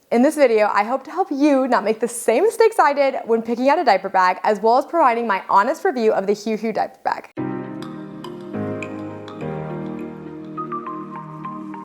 In this video, I hope to help you not make the same mistakes I did when picking out a diaper bag, as well as providing my honest review of the Huhu Diaper Bag.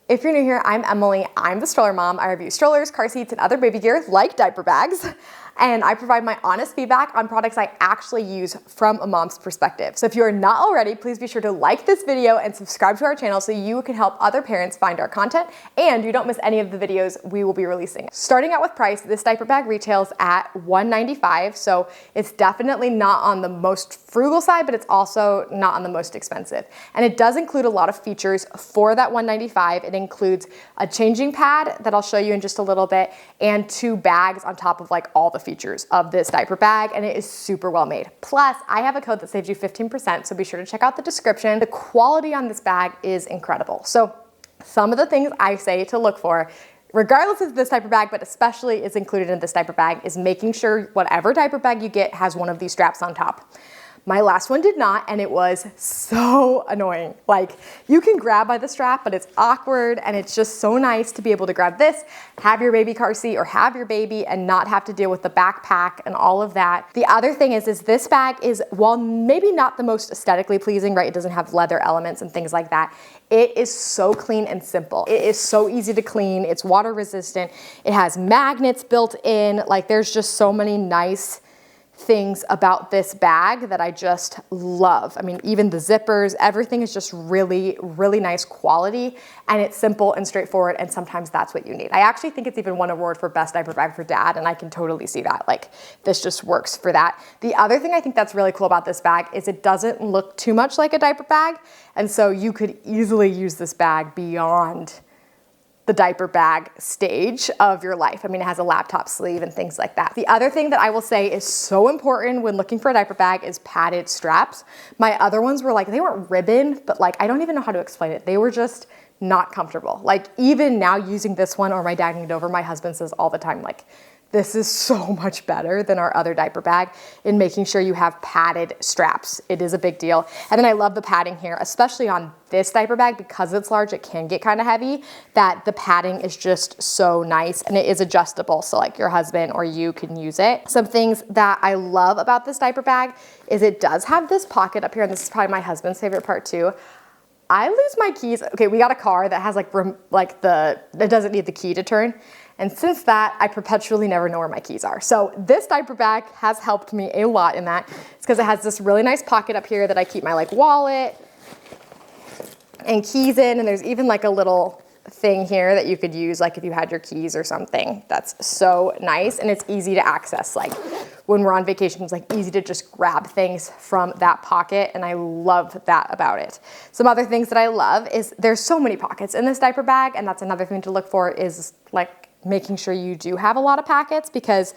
If you're new here, I'm Emily. I'm the stroller mom. I review strollers, car seats, and other baby gear like diaper bags. And I provide my honest feedback on products I actually use from a mom's perspective. So if you are not already, please be sure to like this video and subscribe to our channel so you can help other parents find our content and you don't miss any of the videos we will be releasing. Starting out with price, this diaper bag retails at $195, so it's definitely not on the most frugal side, but it's also not on the most expensive. And it does include a lot of features for that $195. It includes a changing pad that I'll show you in just a little bit, and 2 bags on top of like all the features of this diaper bag, and it is super well made. Plus, I have a code that saves you 15%, so be sure to check out the description. The quality on this bag is incredible. So some of the things I say to look for, regardless of this diaper bag, but especially is included in this diaper bag, is making sure whatever diaper bag you get has one of these straps on top. My last one did not, and it was so annoying. Like, you can grab by the strap, but it's awkward, and it's just so nice to be able to grab this, have your baby car seat, or have your baby and not have to deal with the backpack and all of that. The other thing is this bag is, while maybe not the most aesthetically pleasing, right? It doesn't have leather elements and things like that. It is so clean and simple. It is so easy to clean. It's water resistant. It has magnets built in. Like, there's just so many nice things about this bag that I just love. I mean, even the zippers, everything is just really, really nice quality, and it's simple and straightforward, and sometimes that's what you need. I actually think it's even won an award for best diaper bag for dad, and I can totally see that. Like, this just works for that. The other thing I think that's really cool about this bag is it doesn't look too much like a diaper bag, and so you could easily use this bag beyond the diaper bag stage of your life. I mean, it has a laptop sleeve and things like that. The other thing that I will say is so important when looking for a diaper bag is padded straps. My other ones were like, they weren't ribbon, but like, I don't even know how to explain it. They were just not comfortable. Like, even now using this one or my Dagging It Over, my husband says all the time, like, this is so much better than our other diaper bag in making sure you have padded straps. It is a big deal. And then I love the padding here, especially on this diaper bag, because it's large, it can get kind of heavy, that the padding is just so nice, and it is adjustable, so like your husband or you can use it. Some things that I love about this diaper bag is it does have this pocket up here, and this is probably my husband's favorite part too. I lose my keys. Okay, we got a car that has it doesn't need the key to turn. And since that, I perpetually never know where my keys are. So this diaper bag has helped me a lot in that. It's because it has this really nice pocket up here that I keep my like wallet and keys in. And there's even like a little thing here that you could use like if you had your keys or something. That's so nice, and it's easy to access. Like when we're on vacation, it's like easy to just grab things from that pocket, and I love that about it. Some other things that I love is there's so many pockets in this diaper bag, and that's another thing to look for is like making sure you do have a lot of pockets, because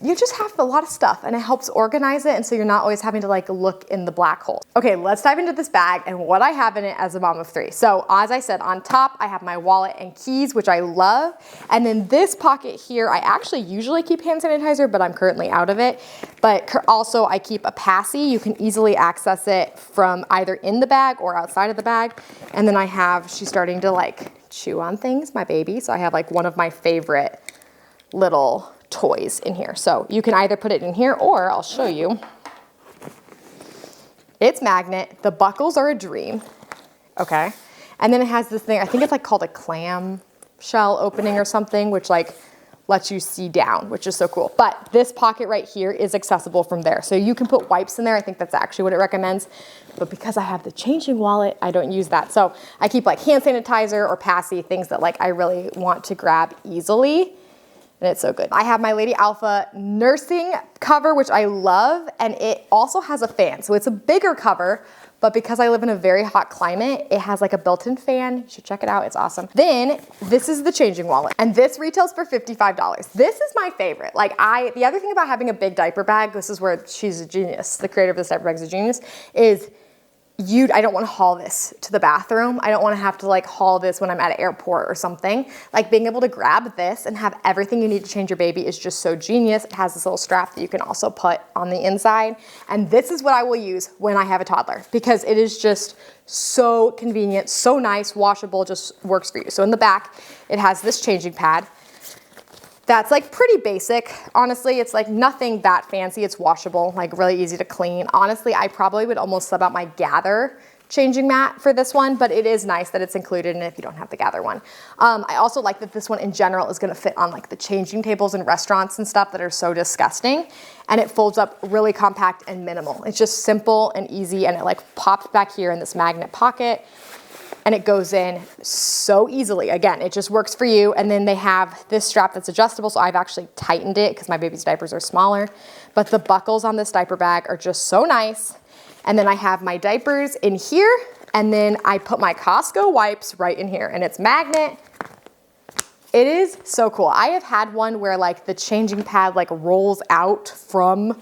you just have a lot of stuff and it helps organize it, and so you're not always having to like look in the black hole. Okay, let's dive into this bag and what I have in it as a mom of 3. So as I said, on top I have my wallet and keys, which I love, and then this pocket here I actually usually keep hand sanitizer, but I'm currently out of it. But also I keep a passy. You can easily access it from either in the bag or outside of the bag. And then she's starting to like chew on things, my baby, so I have like one of my favorite little toys in here. So you can either put it in here, or I'll show you. It's magnet. The buckles are a dream. Okay. And then it has this thing, I think it's like called a clam shell opening or something, which like lets you see down, which is so cool. But this pocket right here is accessible from there. So you can put wipes in there. I think that's actually what it recommends. But because I have the changing wallet, I don't use that. So I keep like hand sanitizer or passy, things that like I really want to grab easily. And it's so good. I have my Lady Alpha nursing cover, which I love, and it also has a fan. So it's a bigger cover, but because I live in a very hot climate, it has like a built-in fan. You should check it out, it's awesome. Then this is the changing wallet, and this retails for $55. This is my favorite. Like the other thing about having a big diaper bag, this is where she's a genius, the creator of this diaper bag is a genius, is I don't want to haul this to the bathroom. I don't want to have to like haul this when I'm at an airport or something. Like being able to grab this and have everything you need to change your baby is just so genius. It has this little strap that you can also put on the inside. And this is what I will use when I have a toddler, because it is just so convenient, so nice, washable, just works for you. So in the back, it has this changing pad. That's like pretty basic. Honestly, it's like nothing that fancy. It's washable, like really easy to clean. Honestly, I probably would almost sub out my Gather changing mat for this one, but it is nice that it's included in it if you don't have the Gather one. I also like that this one in general is gonna fit on like the changing tables in restaurants and stuff that are so disgusting. And it folds up really compact and minimal. It's just simple and easy, and it like pops back here in this magnet pocket, and it goes in so easily. Again, it just works for you. And then they have this strap that's adjustable, so I've actually tightened it because my baby's diapers are smaller. But the buckles on this diaper bag are just so nice. And then I have my diapers in here, and then I put my Costco wipes right in here, and it's magnet. It is so cool. I have had one where like the changing pad like rolls out from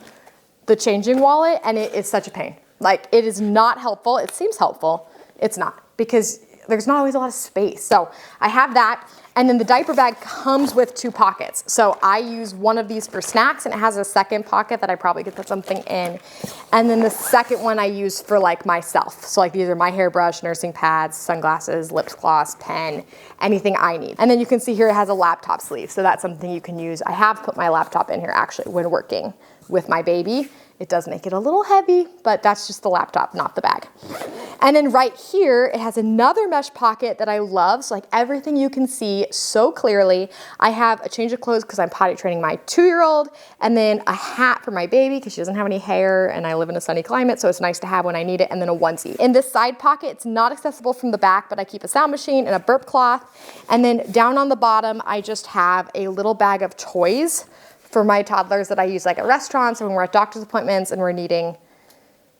the changing wallet, and it is such a pain. Like, it is not helpful. It seems helpful. It's not, because there's not always a lot of space. So I have that. And then the diaper bag comes with 2 pockets. So I use one of these for snacks, and it has a second pocket that I probably could put something in. And then the second one I use for like myself. So like these are my hairbrush, nursing pads, sunglasses, lip gloss, pen, anything I need. And then you can see here it has a laptop sleeve. So that's something you can use. I have put my laptop in here actually when working with my baby. It does make it a little heavy, but that's just the laptop, not the bag. And then right here, it has another mesh pocket that I love. So like everything you can see so clearly. I have a change of clothes because I'm potty training my 2-year-old, and then a hat for my baby because she doesn't have any hair, and I live in a sunny climate, so it's nice to have when I need it, and then a onesie. In this side pocket, it's not accessible from the back, but I keep a sound machine and a burp cloth. And then down on the bottom, I just have a little bag of toys for my toddlers that I use like at restaurants or when we're at doctor's appointments and we're needing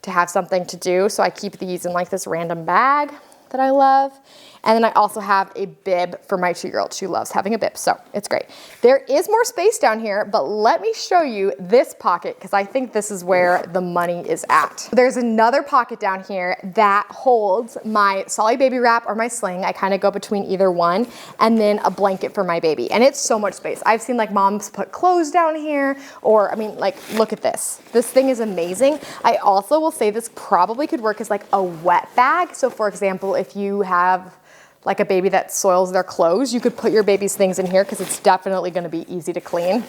to have something to do. So I keep these in like this random bag that I love. And then I also have a bib for my 2-year-old. She loves having a bib, so it's great. There is more space down here, but let me show you this pocket because I think this is where the money is at. There's another pocket down here that holds my Solly baby wrap or my sling. I kind of go between either one, and then a blanket for my baby. And it's so much space. I've seen like moms put clothes down here, or I mean, like, look at this. This thing is amazing. I also will say this probably could work as like a wet bag. So for example, if you have like a baby that soils their clothes, you could put your baby's things in here because it's definitely gonna be easy to clean.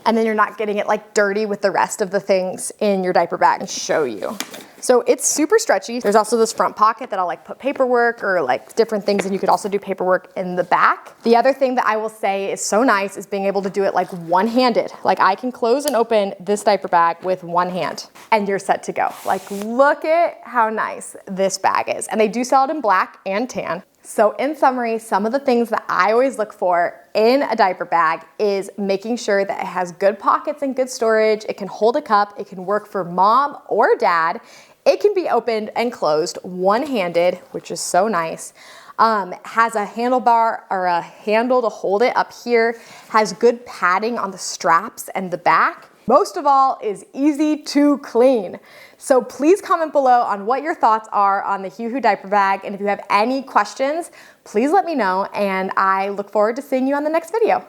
And then you're not getting it like dirty with the rest of the things in your diaper bag. And show you. So it's super stretchy. There's also this front pocket that I'll like put paperwork or like different things, and you could also do paperwork in the back. The other thing that I will say is so nice is being able to do it like one-handed. Like I can close and open this diaper bag with one hand and you're set to go. Like look at how nice this bag is. And they do sell it in black and tan. So in summary, some of the things that I always look for in a diaper bag is making sure that it has good pockets and good storage. It can hold a cup. It can work for mom or dad. It can be opened and closed one-handed, which is so nice. Has a handlebar or a handle to hold it up here. Has good padding on the straps and the back. Most of all is easy to clean. So please comment below on what your thoughts are on the Huhu Diaper Bag. And if you have any questions, please let me know. And I look forward to seeing you on the next video.